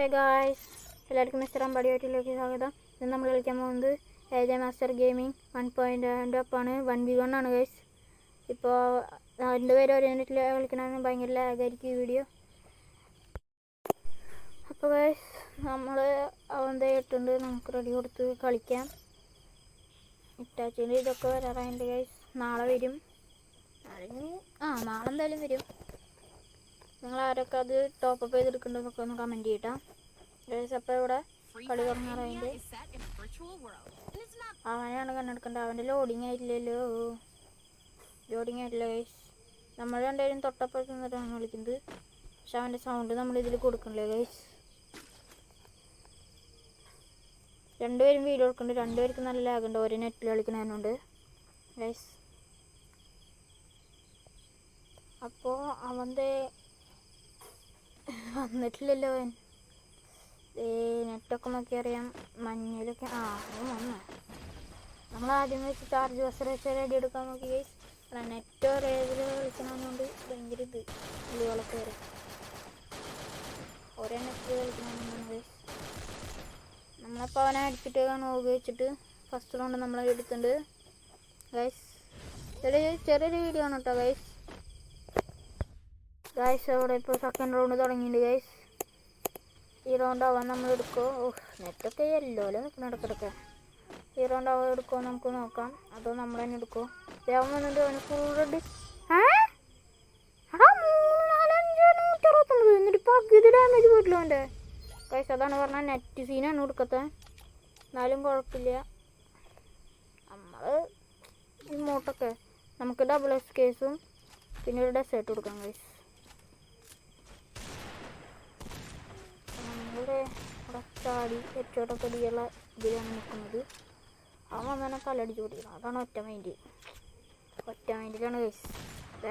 Hi guys, എല്ലാവർക്കും mister അമ്പാടിയായിട്ടിലേക്ക് സ്വാഗതം. ഇന്ന് നമ്മൾ കളിക്കാൻ പോകുന്നത് AJ മാസ്റ്റർ ഗെയിമിംഗ് 1.0 ആണ്. 1v1 ആണ് ഗൈസ്. ഇപ്പോൾ രണ്ടുപേരും ഒരു യൂണിറ്റിൽ കളിക്കണമെന്ന് ഭയങ്കര ലാഗായിരിക്കും ഈ വീഡിയോ. അപ്പോൾ ഗൈസ് നമ്മൾ അവൻ്റെ ഇട്ടുണ്ട്, നമുക്ക് റെഡി കൊടുത്ത് കളിക്കാം. ഇറ്റാച്ചിൻ്റെ ഇതൊക്കെ വരാറായിട്ട് ഗൈസ്. നാളെ വരും, നാളെ എന്തായാലും വരും. നിങ്ങൾ ആരൊക്കെ അത് ടോപ്പപ്പ് ചെയ്തെടുക്കേണ്ടതെന്നൊക്കെ ഒന്ന് കമൻറ്റ് ചെയ്യട്ടാ ഗൈസ്. അപ്പോൾ ഇവിടെ കളി തുടങ്ങാറായിട്ട് അവനെയാണ് കണ്ണെടുക്കേണ്ടത്. അവൻ്റെ ലോഡിങ് ആയിട്ടില്ലല്ലോ ഗൈസ്. നമ്മൾ രണ്ടുപേരും തൊട്ടപ്പുറത്ത് നിന്നിട്ടാണ് വിളിക്കുന്നത്, പക്ഷെ അവൻ്റെ സൗണ്ട് നമ്മളിതിൽ കൊടുക്കണില്ലേ ഗൈസ്. രണ്ടുപേരും വീഡിയോ കൊടുക്കുന്നുണ്ട്, രണ്ടുപേർക്ക് നല്ല ലാഗുണ്ട് ഒരു നെറ്റിൽ കളിക്കണതുകൊണ്ട് ഗൈസ്. അപ്പോൾ അവൻ്റെ വന്നിട്ടില്ലല്ലോ അവൻ. നെറ്റൊക്കെ നോക്കി അറിയാം, മഞ്ഞയിലൊക്കെ വന്നു. നമ്മൾ ആദ്യം വെച്ച് ചാർജ് ബസ് വെച്ച് റെഡി എടുക്കാൻ നോക്കി ഗൈസ്. നെറ്റ് റേഡിൽ കളിക്കണമെന്നുകൊണ്ട് ഭയങ്കര വിളികളൊക്കെ വരും. ഒരേ നെറ്റ് കളിക്കണമെന്നാണ് ഗൈസ്. നമ്മളപ്പോൾ അവനെ അടിച്ചിട്ട് ഉപയോഗിച്ചിട്ട് ഫസ്റ്റ് റൗണ്ട് നമ്മൾ എടുത്തിട്ടുണ്ട് ഗൈസ്. ചെറിയൊരു വീഡിയോ ആണ് കേട്ടോ ഗൈസ്. അവിടെ ഇപ്പോൾ സെക്കൻഡ് റൗണ്ട് തുടങ്ങിയിട്ടുണ്ട് ഗൈസ്. ഈ റൗണ്ട് അവൻ നമ്മൾ എടുക്കുമോ? നെറ്റൊക്കെ യെല്ലോയില് നിൽക്കുന്ന ഇടക്കിടക്ക്. ഈ റൗണ്ട് അവൻ എടുക്കുമോ നമുക്ക് നോക്കാം, അതോ നമ്മൾ തന്നെ എടുക്കുമോ? അവൻ വന്നിട്ട് അവന് ഫുൾ റെഡ്. എന്നിട്ട് പകുതി ഡാമേജ് പോയിട്ടില്ല അവൻ്റെ ഗൈസ്. അതാണ് പറഞ്ഞാൽ നെറ്റ് സീനാണ് കൊടുക്കത്തെ. എന്നാലും കുഴപ്പമില്ല, നമ്മൾ ഇമോട്ടൊക്കെ നമുക്ക് ഡബിൾ എസ് കേസും പിന്നെ ഒരു ഡെസേർട്ട് കൊടുക്കാം ഗൈസ്. നമ്മളിവിടെ ചാടി ഹെഡ്ഷോട്ടൊക്കെ അടിയുള്ള ഇതിലാണ് നിൽക്കുന്നത്. അവൻ തന്നെ കല്ലടിച്ച് പൊടിക്കണം, അതാണ് ഒറ്റ മൈൻഡിലാണ് ഗൈസ്.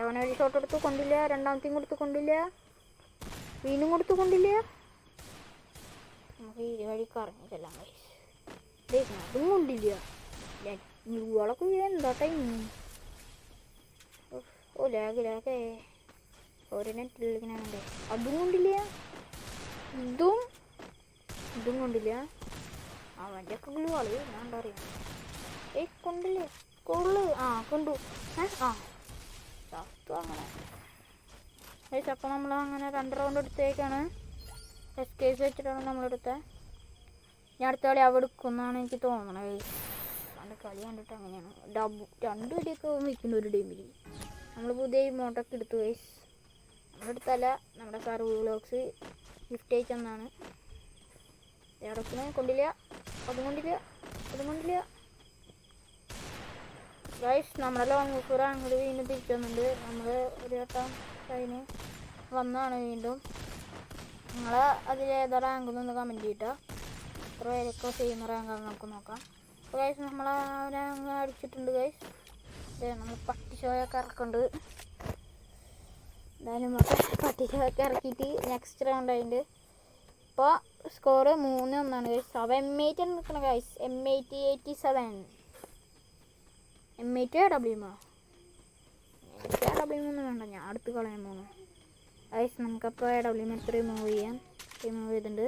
അവനെ ഒരു ഷോട്ട് എടുത്ത് കൊണ്ടില്ല, രണ്ടാമത്തെയും കൊടുത്ത് കൊണ്ടില്ല, വീണ്ടും കൊടുത്ത് കൊണ്ടില്ല. നമുക്ക് ഈ വഴി കറങ്ങി ചെല്ലാം ഗൈസ്. അതും കൊണ്ടില്ല, ന്യൂകളൊക്കെ എന്താ ടൈം. ലാഗേ ഒരു നെറ്റിൽ കളിക്കണേ. അതും കൊണ്ടില്ല, ഇതും കൊണ്ടില്ല. അവൻ്റെ ഒക്കെ ഗ്ലൂ ആള് ഞാൻ എന്താ അറിയാം. കൊണ്ടില്ലേ കൊള്ളു കൊണ്ടു ചത്തു അങ്ങനെ ഗൈസ്. അപ്പോൾ നമ്മൾ അങ്ങനെ 2 റൗണ്ട് എടുത്തേക്കാണ്. എസ് കേസ് വെച്ചിട്ടാണ് നമ്മളെടുത്തത്. ഞാൻ അടുത്ത കളി അവിടെ എടുക്കുമെന്നാണ് എനിക്ക് തോന്നണത് ഗൈസ്. അവൻ്റെ കളി കണ്ടിട്ട് അങ്ങനെയാണ്. 2 വെടിയൊക്കെ വയ്ക്കുന്നു ഒരു ടീമിൽ. നമ്മൾ പുതിയ ഇമോട്ടൊക്കെ എടുത്തു ഗൈസ്. നമ്മളെടുത്തല്ല, നമ്മുടെ സർവ്വ വ്ളോഗ്സ് ഗിഫ്റ്റ് അയച്ചെന്നാണ്. ഇടക്കിന് കൊണ്ടില്ല, അതും കൊണ്ടില്ല ഗൈസ്. നമ്മുടെ ലോങ് ഓഫർ അങ്ങോട്ട് വീണ്ടും തിരിച്ചു വന്നിട്ടുണ്ട്. നമ്മൾ ഒരു വട്ടം കഴിഞ്ഞ് വന്നതാണ് വീണ്ടും. നിങ്ങൾ അതിലേതാ റാങ്ക് ഒന്ന് കമൻറ്റ് ചെയ്തിട്ടോ. എത്ര പേരൊക്കെ ചെയ്യുന്ന റാങ്കാണെന്ന് നമുക്ക് നോക്കാം. അപ്പോൾ ഗൈസ് നമ്മൾ റാങ്ക് അടിച്ചിട്ടുണ്ട് ഗൈസ്. നമ്മൾ പട്ടിഷോയൊക്കെ ഇറക്കുന്നുണ്ട്. എന്തായാലും പട്ടിഷോയൊക്കെ ഇറക്കിയിട്ട് നെക്സ്റ്റ് റൗണ്ട് അതിൻ്റെ ഇപ്പോൾ സ്കോറ് 3-1 ഗൈസ്. അവ M8 നിൽക്കണം ഗൈസ്. M887 M8 AWM ഒന്നും വേണ്ട, ഞാൻ അടുത്ത് കളയാൻ പോകുന്നു ഗൈസ്. നമുക്കപ്പോൾ AWM എത്ര റിമൂവ് ചെയ്യാം. റിമൂവ് ചെയ്തിട്ടുണ്ട്.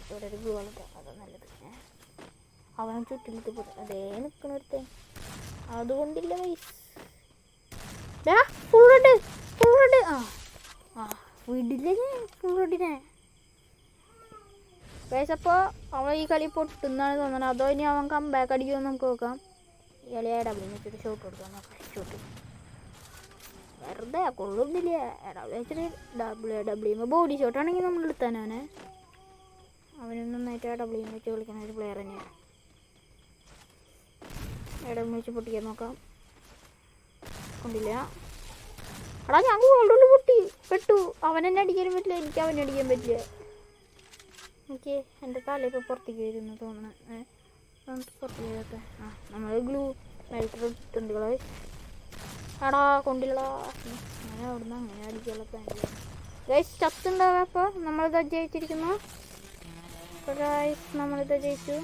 ഇവിടെ ഒരു ഗോളുണ്ട്, അതാ നല്ലത്. അവൻ ചുറ്റിലിട്ട് പോയി അതേ നിൽക്കണൊരുത്തൻ, അതുകൊണ്ടില്ല ഗൈസ്. ഫുൾ റെഡ് വിടില്ലേ ഫുൾ റെഡിനെ ഗൈസ്. അപ്പോൾ അവൻ ഈ കളി പൊട്ടുന്നാണ് തോന്നുന്നത്, അതോ ഇനി അവൻ കംബാക്ക് അടിക്കുമെന്ന് നമുക്ക് നോക്കാം. ഈ കളി AWM വെച്ചിട്ട് ഷോട്ട് കൊടുക്കാൻ നോക്കാം. ഷോട്ട് വെറുതെ കൊള്ളുന്നില്ല. വെച്ചിട്ട് AWM ബോഡി ഷോട്ടാണെങ്കിൽ നമ്മൾ എടുത്താനവനെ. അവന് നന്നായിട്ട് AWM വെച്ച് കളിക്കുന്ന ഒരു പ്ലെയർ തന്നെയാണ്. AWM വെച്ച് പൊട്ടിക്കാൻ നോക്കാം. കൊണ്ടില്ല. ഞാൻ ഗോൾഡ് പെട്ടു. അവനെന്നെ അടിക്കാനും പറ്റില്ല, എനിക്ക് അവനെ അടിക്കാൻ പറ്റില്ല. എനിക്ക് എൻ്റെ തല ഇപ്പോൾ പുറത്തേക്ക് വരുന്നു തോന്നണം. പുറത്തേക്ക് വരാത്ത നമ്മൾ ഗ്ലൂ മെൽറ്റർ ഇട്ടുണ്ട് കൊണ്ടില്ല. അങ്ങനെ അവിടുന്ന് അങ്ങനെ അടിക്കാനുള്ള പ്ലാൻ ഗൈസ്. ചത്തുണ്ടാവുക. അപ്പോൾ നമ്മളിത് ജയിച്ചിരിക്കുന്നു. അപ്പോൾ ഗൈസ് നമ്മളിത് ജയിച്ചു.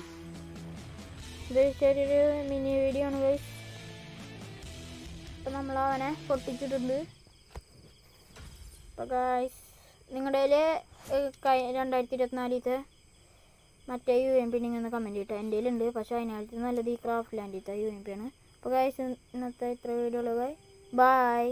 ഇത് ചെറിയൊരു മിനി വീഡിയോ ആണ് ഗൈസ്. അപ്പോൾ നമ്മൾ അവനെ പൊട്ടിച്ചിട്ടുണ്ട്. അപ്പോൾ ഗായ്സ് നിങ്ങളുടെ കയ്യിൽ 2024 മറ്റേ UMP നിങ്ങൾ ഒന്ന് കമൻറ്റ് ചെയ്തിട്ട് എൻ്റെ കയ്യിലുണ്ട്. പക്ഷേ അതിനകത്ത് നല്ലത് ഈ ക്രാഫ്റ്റ് ലാൻഡിലത്തെ UMP ആണ്. അപ്പോൾ ഗായ്സ് ഇന്നത്തെ ഇത്ര വീഡിയോ ഉള്ളത്. ബൈ.